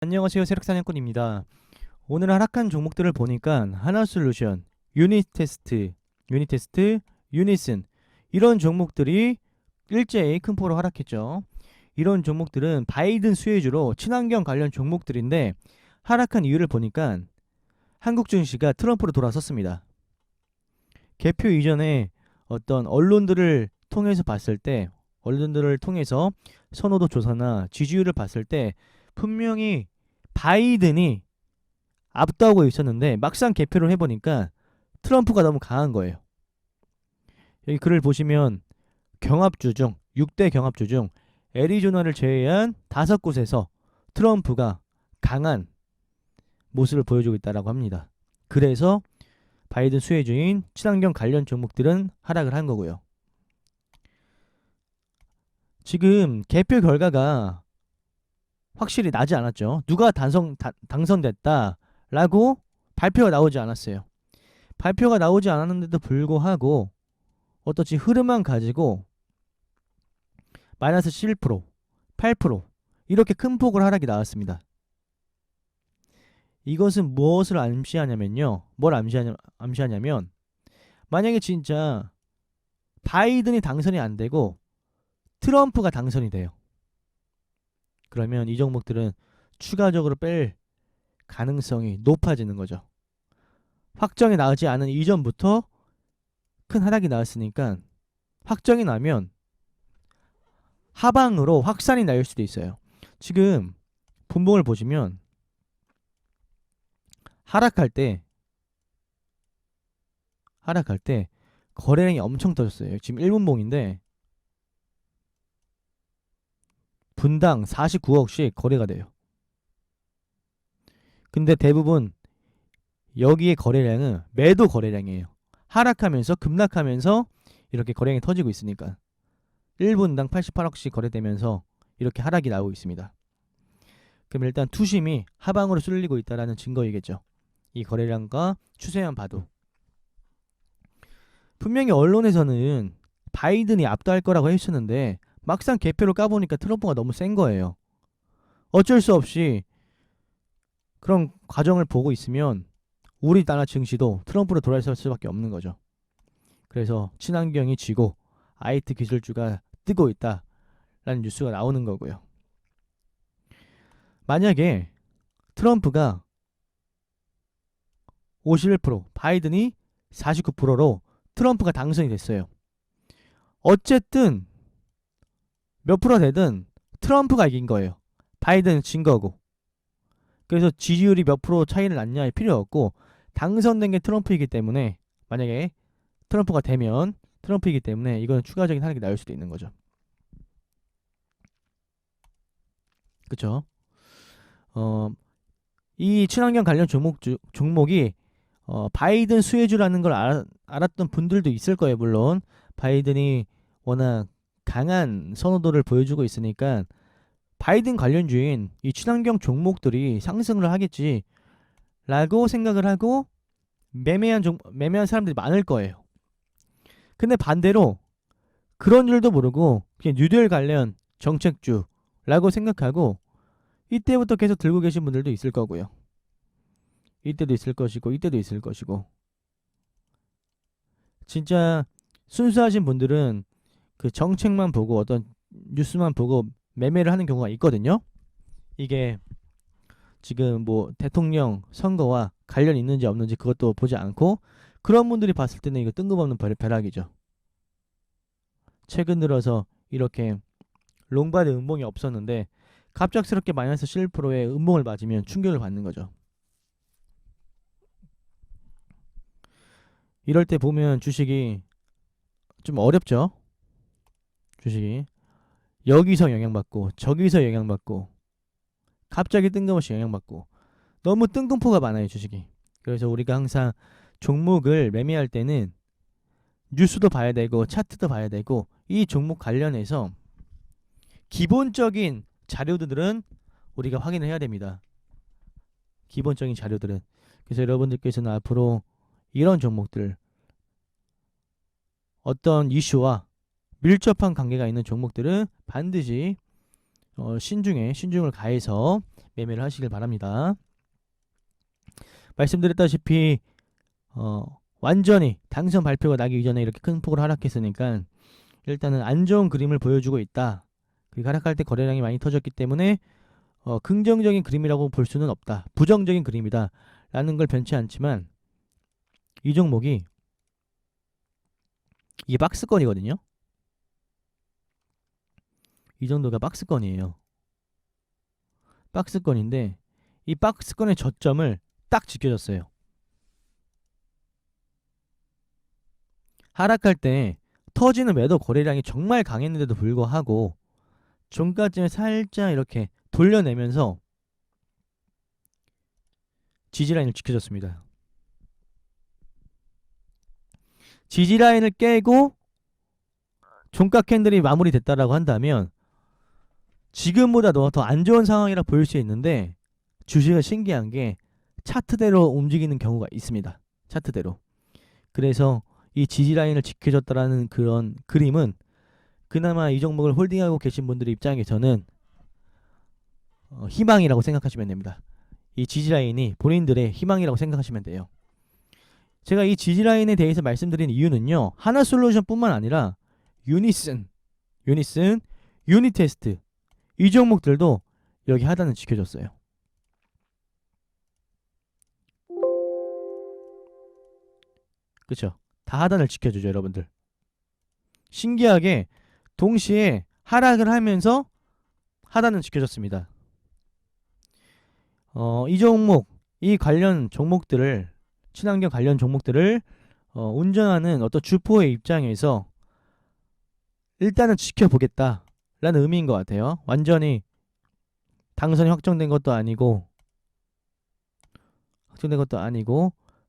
안녕하세요. 세력사냥꾼입니다. 오늘 하락한 종목들을 보니까 하나솔루션, 유니테스트, 유니슨 이런 종목들이 일제히 큰 폭으로 하락했죠. 이런 종목들은 바이든 수혜주로 친환경 관련 종목들인데 하락한 이유를 보니까 한국 증시가 트럼프로 돌아섰습니다. 개표 이전에 어떤 언론들을 통해서 봤을 때 언론들을 통해서 선호도 조사나 지지율을 봤을 때 분명히 바이든이 압도하고 있었는데 막상 개표를 해보니까 트럼프가 너무 강한 거예요. 여기 글을 보시면 경합주 중 6대 경합주 중 애리조나를 제외한 5곳에서 트럼프가 강한 모습을 보여주고 있다고 합니다. 그래서 바이든 수혜주인 친환경 관련 종목들은 하락을 한 거고요. 지금 개표 결과가 확실히 나지 않았죠. 누가 당선됐다라고 발표가 나오지 않았어요. 발표가 나오지 않았는데도 불구하고 어떻지 흐름만 가지고 마이너스 7%, 8% 이렇게 큰 폭으로 하락이 나왔습니다. 이것은 무엇을 암시하냐면요. 뭘 암시하냐면 만약에 진짜 바이든이 당선이 안 되고 트럼프가 당선이 돼요. 그러면 이 종목들은 추가적으로 뺄 가능성이 높아지는 거죠. 확정이 나지 않은 이전부터 큰 하락이 나왔으니까 확정이 나면 하방으로 확산이 날 수도 있어요. 지금 분봉을 보시면 하락할 때 거래량이 엄청 터졌어요. 지금 1분봉인데 분당 49억씩 거래가 돼요. 근데 대부분 여기에 거래량은 매도 거래량이에요. 하락하면서 급락하면서 이렇게 거래량이 터지고 있으니까 1분당 88억씩 거래되면서 이렇게 하락이 나오고 있습니다. 그럼 일단 투심이 하방으로 쏠리고 있다는 증거이겠죠. 이 거래량과 추세만 봐도 분명히 언론에서는 바이든이 압도할 거라고 했었는데 막상 개표를 까보니까 트럼프가 너무 센 거예요. 어쩔 수 없이 그런 과정을 보고 있으면 우리나라 증시도 트럼프로 돌아설 수밖에 없는 거죠. 그래서 친환경이 지고 IT 기술주가 뜨고 있다라는 뉴스가 나오는 거고요. 만약에 트럼프가 51%, 바이든이 49%로 트럼프가 당선이 됐어요. 어쨌든 몇 프로 되든 트럼프가 이긴 거예요. 바이든은 진 거고. 그래서 지지율이 몇 프로 차이를 났냐에 필요 없고 당선된 게 트럼프이기 때문에 만약에 트럼프가 되면 트럼프이기 때문에 이건 추가적인 하락이 나올 수도 있는 거죠. 그쵸? 이 친환경 관련 종목이 바이든 수혜주라는 걸 알았던 분들도 있을 거예요. 물론 바이든이 워낙 강한 선호도를 보여주고 있으니까 바이든 관련주인 이 친환경 종목들이 상승을 하겠지라고 생각을 하고 매매한 사람들이 많을 거예요. 근데 반대로 그런 줄도 모르고 그냥 뉴딜 관련 정책주라고 생각하고 이때부터 계속 들고 계신 분들도 있을 거고요. 이때도 있을 것이고 이때도 있을 것이고 진짜 순수하신 분들은 그 정책만 보고 어떤 뉴스만 보고 매매를 하는 경우가 있거든요. 이게 지금 뭐 대통령 선거와 관련 있는지 없는지 그것도 보지 않고 그런 분들이 봤을 때는 이거 뜬금없는 벼락이죠. 최근 들어서 이렇게 롱바드 음봉이 없었는데 갑작스럽게 마이너스 11%의 음봉을 맞으면 충격을 받는 거죠. 이럴 때 보면 주식이 좀 어렵죠. 주식이 여기서 영향받고 저기서 영향받고 갑자기 뜬금없이 영향받고 너무 뜬금포가 많아요 주식이. 그래서 우리가 항상 종목을 매매할 때는 뉴스도 봐야 되고 차트도 봐야 되고 이 종목 관련해서 기본적인 자료들은 우리가 확인을 해야 됩니다. 기본적인 자료들은. 그래서 여러분들께서는 앞으로 이런 종목들 어떤 이슈와 밀접한 관계가 있는 종목들은 반드시 신중을 가해서 매매를 하시길 바랍니다. 말씀드렸다시피 완전히 당선 발표가 나기 이전에 이렇게 큰 폭으로 하락했으니까 일단은 안 좋은 그림을 보여주고 있다. 그리고 하락할 때 거래량이 많이 터졌기 때문에 긍정적인 그림이라고 볼 수는 없다. 부정적인 그림이다. 라는 걸 변치 않지만 이 종목이 이게 박스권이거든요. 이 정도가 박스권이에요. 박스권인데 이 박스권의 저점을 딱 지켜줬어요. 하락할 때 터지는 매도 거래량이 정말 강했는데도 불구하고 종가쯤에 살짝 이렇게 돌려내면서 지지라인을 지켜줬습니다. 지지라인을 깨고 종가 캔들이 마무리됐다라고 한다면 지금보다도 더 안 좋은 상황이라 보일 수 있는데 주식은 신기한 게 차트대로 움직이는 경우가 있습니다. 차트대로. 그래서 이 지지라인을 지켜줬다라는 그런 그림은 그나마 이 종목을 홀딩하고 계신 분들의 입장에서는 희망이라고 생각하시면 됩니다. 이 지지라인이 본인들의 희망이라고 생각하시면 돼요. 제가 이 지지라인에 대해서 말씀드린 이유는요. 하나솔루션 뿐만 아니라 유니슨, 유니테스트 이 종목들도 여기 하단을 지켜줬어요. 그쵸? 다 하단을 지켜주죠, 여러분들. 신기하게 동시에 하락을 하면서 하단은 지켜줬습니다. 이 종목, 이 관련 종목들을 친환경 관련 종목들을 운전하는 어떤 주포의 입장에서 일단은 지켜보겠다라는 의미인 것 같아요. 완전히 당선이 확정된 것도 아니고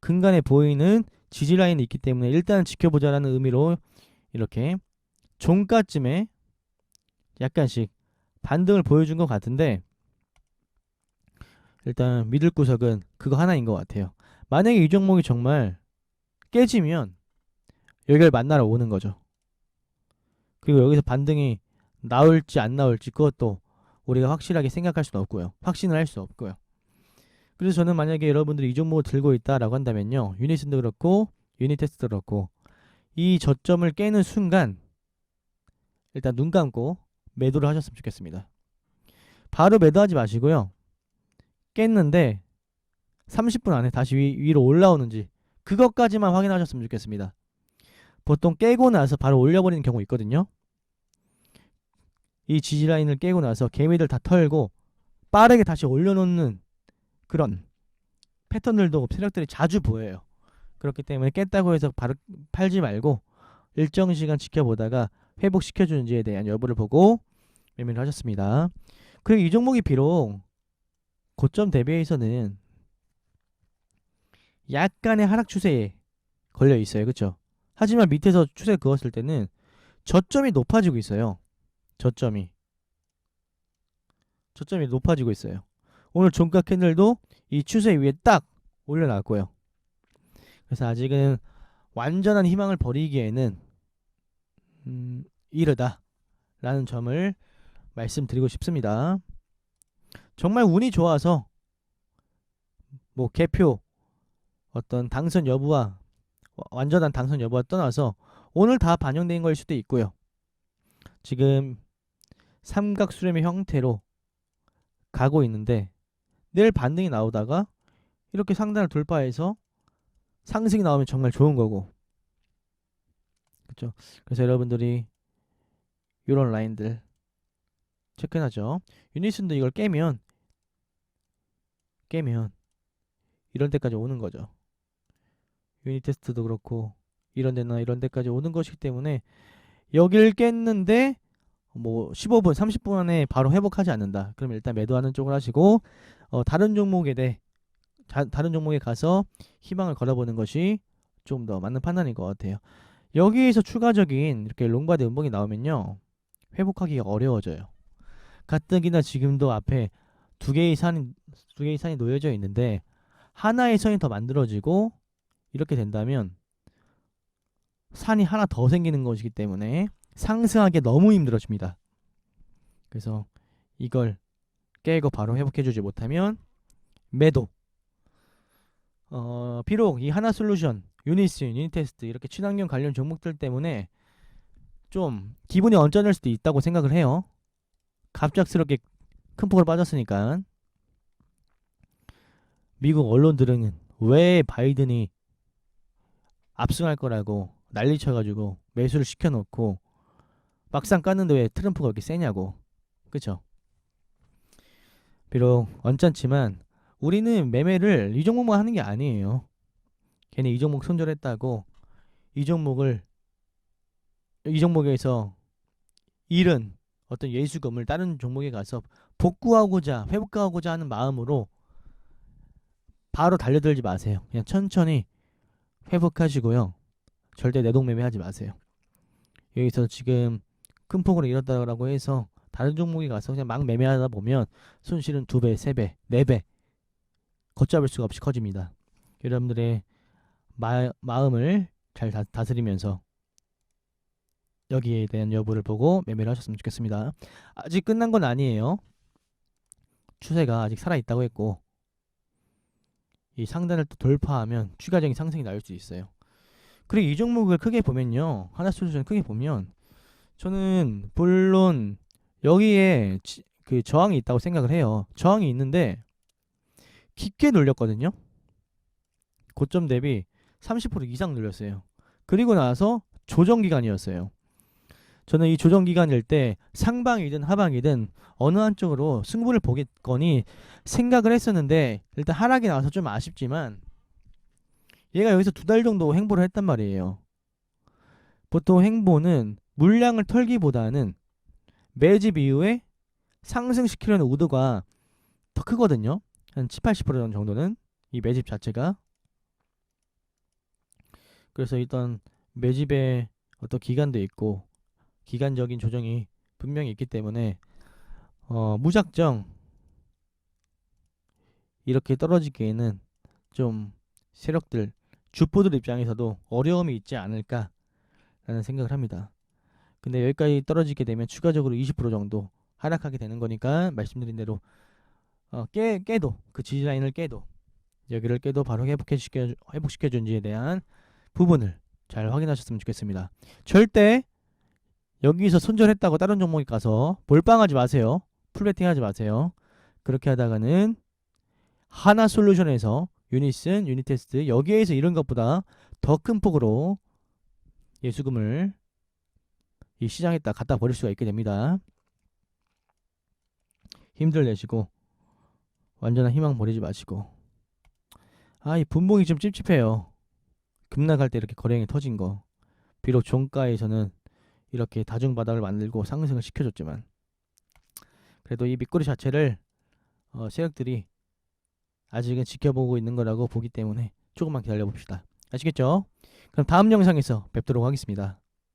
근간에 보이는 지지라인이 있기 때문에 일단은 지켜보자라는 의미로 이렇게 종가쯤에 약간씩 반등을 보여준 것 같은데 일단 믿을 구석은 그거 하나인 것 같아요. 만약에 이 종목이 정말 깨지면 여기를 만나러 오는 거죠. 그리고 여기서 반등이 나올지 안 나올지 그것도 우리가 확실하게 생각할 수는 없고요. 확신을 할 수 없고요. 그래서 저는 만약에 여러분들이 이 종목을 들고 있다라고 한다면요. 유니슨도 그렇고 유니테스트도 그렇고 이 저점을 깨는 순간 일단 눈 감고 매도를 하셨으면 좋겠습니다. 바로 매도하지 마시고요. 깼는데 30분 안에 다시 위로 올라오는지 그것까지만 확인하셨으면 좋겠습니다. 보통 깨고 나서 바로 올려버리는 경우 있거든요. 이 지지라인을 깨고 나서 개미들 다 털고 빠르게 다시 올려놓는 그런 패턴들도 세력들이 자주 보여요. 그렇기 때문에 깼다고 해서 바로 팔지 말고 일정 시간 지켜보다가 회복시켜주는지에 대한 여부를 보고 매매를 하셨습니다. 그리고 이 종목이 비록 고점 대비해서는 약간의 하락 추세에 걸려 있어요. 그렇죠? 하지만 밑에서 추세 그었을 때는 저점이 높아지고 있어요. 저점이 높아지고 있어요. 오늘 종가 캔들도 이 추세 위에 딱 올려놨고요. 그래서 아직은 완전한 희망을 버리기에는 이르다라는 점을 말씀드리고 싶습니다. 정말 운이 좋아서 뭐 개표 어떤 당선 여부와 완전한 당선 여부와 떠나서 오늘 다 반영된 걸 수도 있고요. 지금 삼각수렴의 형태로 가고 있는데 내일 반등이 나오다가 이렇게 상단을 돌파해서 상승이 나오면 정말 좋은 거고, 그렇죠? 그래서 여러분들이 이런 라인들 체크해야죠. 유니슨도 이걸 깨면 이런 데까지 오는 거죠. 유니테스트도 그렇고 이런 데나 이런 데까지 오는 것이기 때문에 여기를 깼는데 뭐 15분, 30분 안에 바로 회복하지 않는다. 그럼 일단 매도하는 쪽을 하시고 다른 종목에 가서 희망을 걸어보는 것이 좀 더 맞는 판단인 것 같아요. 여기에서 추가적인 이렇게 롱바디 음봉이 나오면요, 회복하기가 어려워져요. 가뜩이나 지금도 앞에 두 개의 산이 놓여져 있는데 하나의 선이 더 만들어지고 이렇게 된다면 산이 하나 더 생기는 것이기 때문에 상승하기 너무 힘들어집니다. 그래서 이걸 깨고 바로 회복해주지 못하면 매도. 비록 이 하나솔루션, 유니슨, 유니테스트 이렇게 친환경 관련 종목들 때문에 좀 기분이 언짢을 수도 있다고 생각을 해요. 갑작스럽게 큰 폭으로 빠졌으니까. 미국 언론들은 왜 바이든이 압승할 거라고 난리 쳐가지고 매수를 시켜놓고 막상 깠는데 왜 트럼프가 그렇게 세냐고. 그쵸? 비록 언짢지만 우리는 매매를 이 종목만 하는 게 아니에요. 괜히 이 종목 손절했다고 이 종목에서 잃은 어떤 예수금을 다른 종목에 가서 복구하고자 회복하고자 하는 마음으로 바로 달려들지 마세요. 그냥 천천히 회복하시고요. 절대 내동매매하지 마세요. 여기서 지금 큰 폭으로 잃었다고 해서 다른 종목에 가서 그냥 막 매매하다 보면 손실은 2배, 3배, 4배 걷잡을 수가 없이 커집니다. 여러분들의 마음을 잘 다스리면서 여기에 대한 여부를 보고 매매를 하셨으면 좋겠습니다. 아직 끝난 건 아니에요. 추세가 아직 살아있다고 했고 이 상단을 또 돌파하면 추가적인 상승이 나올 수 있어요. 그리고 이 종목을 크게 보면요, 하나솔루션 크게 보면 저는 물론 여기에 그 저항이 있다고 생각을 해요. 저항이 있는데 깊게 눌렸거든요. 고점 대비 30% 이상 눌렸어요. 그리고 나서 조정 기간이었어요. 저는 이 조정 기간일 때 상방이든 하방이든 어느 한쪽으로 승부를 보겠거니 생각을 했었는데 일단 하락이 나와서 좀 아쉽지만 얘가 여기서 2달 정도 행보를 했단 말이에요. 보통 행보는 물량을 털기보다는 매집 이후에 상승시키려는 의도가 더 크거든요. 한 70-80% 정도는 이 매집 자체가. 그래서 일단 매집의 어떤 기간도 있고 기간적인 조정이 분명히 있기 때문에 무작정 이렇게 떨어지기에는 좀 세력들 주포들 입장에서도 어려움이 있지 않을까라는 생각을 합니다. 근데 여기까지 떨어지게 되면 추가적으로 20% 정도 하락하게 되는 거니까 말씀드린 대로 깨도 그 지지라인을 깨도 여기를 깨도 바로 회복시켜준지에 대한 부분을 잘 확인하셨으면 좋겠습니다. 절대 여기서 손절했다고 다른 종목에 가서 몰빵하지 마세요. 풀베팅 하지 마세요. 그렇게 하다가는 하나솔루션에서 유니슨, 유니테스트 여기에서 이런 것보다 더 큰 폭으로 예수금을 이 시장에다 갖다 버릴 수가 있게 됩니다. 힘들 내시고 완전한 희망 버리지 마시고. 이 분봉이 좀 찝찝해요. 급락할 때 이렇게 거래량이 터진 거. 비록 종가에서는 이렇게 다중바닥을 만들고 상승을 시켜줬지만 그래도 이 밑꼬리 자체를 세력들이 아직은 지켜보고 있는 거라고 보기 때문에 조금만 기다려 봅시다. 아시겠죠? 그럼 다음 영상에서 뵙도록 하겠습니다.